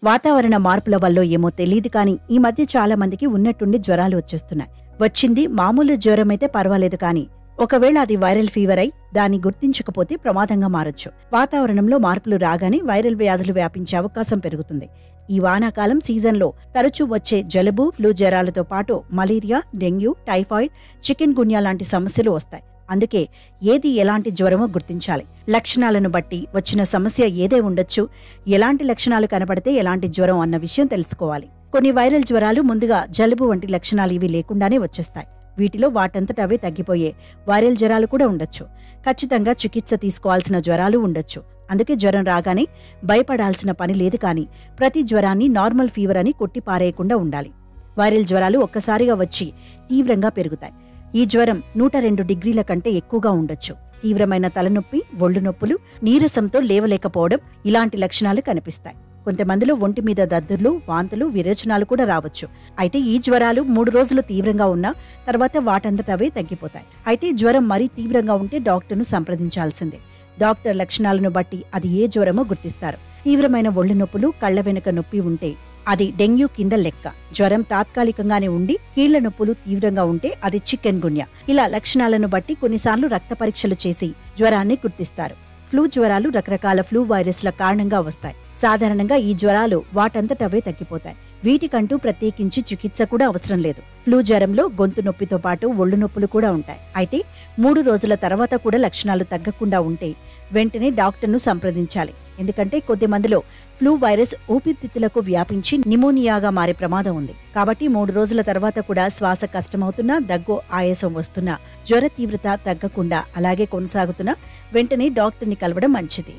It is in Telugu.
వాతావరణ మార్పుల వల్ల ఏమో తెలియదు కానీ ఈ మధ్య చాలా మందికి ఉన్నట్టుండి జ్వరాలు వచ్చేస్తున్నాయి. వచ్చింది మామూలు జ్వరమైతే పర్వాలేదు కానీ ఒకవేళ అది వైరల్ ఫీవర్ అయి దాన్ని గుర్తించకపోతే ప్రమాదంగా మారొచ్చు. వాతావరణంలో మార్పులు రాగానే వైరల్ వ్యాధులు వ్యాపించే అవకాశం పెరుగుతుంది. ఈ వానాకాలం సీజన్లో తరచూ వచ్చే జలుబు, ఫ్లూ జ్వరాలతో పాటు మలేరియా, డెంగ్యూ, టైఫాయిడ్, చికెన్ గున్యా లాంటి సమస్యలు వస్తాయి. అందుకే ఏది ఎలాంటి జ్వరమో గుర్తించాలి. లక్షణాలను బట్టి వచ్చిన సమస్య ఏదే ఉండొచ్చు. ఎలాంటి లక్షణాలు కనపడితే ఎలాంటి జ్వరం అన్న విషయం తెలుసుకోవాలి. కొన్ని వైరల్ జ్వరాలు ముందుగా జలుబు వంటి లక్షణాలు ఇవి లేకుండానే వచ్చేస్తాయి. వీటిలో వాటంతట అవే తగ్గిపోయే వైరల్ జ్వరాలు కూడా ఉండొచ్చు. ఖచ్చితంగా చికిత్స తీసుకోవాల్సిన జ్వరాలు ఉండొచ్చు. అందుకే జ్వరం రాగానే భయపడాల్సిన పని లేదు కానీ ప్రతి జ్వరాన్ని నార్మల్ ఫీవర్ అని కొట్టిపారేయకుండా ఉండాలి. వైరల్ జ్వరాలు ఒక్కసారిగా వచ్చి తీవ్రంగా పెరుగుతాయి. ఈ జ్వరం 102 డిగ్రీల కంటే ఎక్కువగా ఉండొచ్చు. తీవ్రమైన తలనొప్పి, ఒళ్ళు నొప్పులు, నీరసంతో లేవలేకపోవడం ఇలాంటి లక్షణాలు కనిపిస్తాయి. కొంతమందిలో ఒంటి మీద దద్దుర్లు, వాంతులు, విరేచనాలు కూడా రావచ్చు. అయితే ఈ జ్వరాలు 3 రోజులు తీవ్రంగా ఉన్నా తర్వాత వాటంతటవే తగ్గిపోతాయి. అయితే జ్వరం మరీ తీవ్రంగా ఉంటే డాక్టర్ను సంప్రదించాల్సిందే. డాక్టర్ లక్షణాలను బట్టి అది ఏ జ్వరమో గుర్తిస్తారు. తీవ్రమైన ఒళ్ళు నొప్పులు, కళ్ల వెనుక నొప్పి ఉంటే అది డెంగ్యూ కింద లెక్క. జ్వరం తాత్కాలికంగానే ఉండి కీళ్ల నొప్పులు తీవ్రంగా ఉంటే అది చికెన్ గున్యా. ఇలా లక్షణాలను బట్టి కొన్నిసార్లు రక్త పరీక్షలు చేసి జ్వరాన్ని గుర్తిస్తారు. ఫ్లూ జ్వరాలు రకరకాల ఫ్లూ వైరస్ల కారణంగా వస్తాయి. సాధారణంగా ఈ జ్వరాలు వాటంతటవే తగ్గిపోతాయి. వీటికంటూ ప్రత్యేకించి చికిత్స కూడా అవసరం లేదు. ఫ్లూ జ్వరంలో గొంతు నొప్పితో పాటు ఒళ్ళు నొప్పులు కూడా ఉంటాయి. అయితే 3 రోజుల తర్వాత కూడా లక్షణాలు తగ్గకుండా ఉంటే వెంటనే డాక్టర్ను సంప్రదించాలి. ఎందుకంటే కొద్ది మందిలో ఫ్లూ వైరస్ ఊపిరితిత్తులకు వ్యాపించి నిమోనియాగా మారే ప్రమాదం ఉంది. కాబట్టి 3 రోజుల తర్వాత కూడా శ్వాస కష్టమవుతున్నా, దగ్గు, ఆయాసం వస్తున్నా, జ్వర తీవ్రత తగ్గకుండా అలాగే కొనసాగుతున్నా వెంటనే డాక్టర్ని కలవడం మంచిది.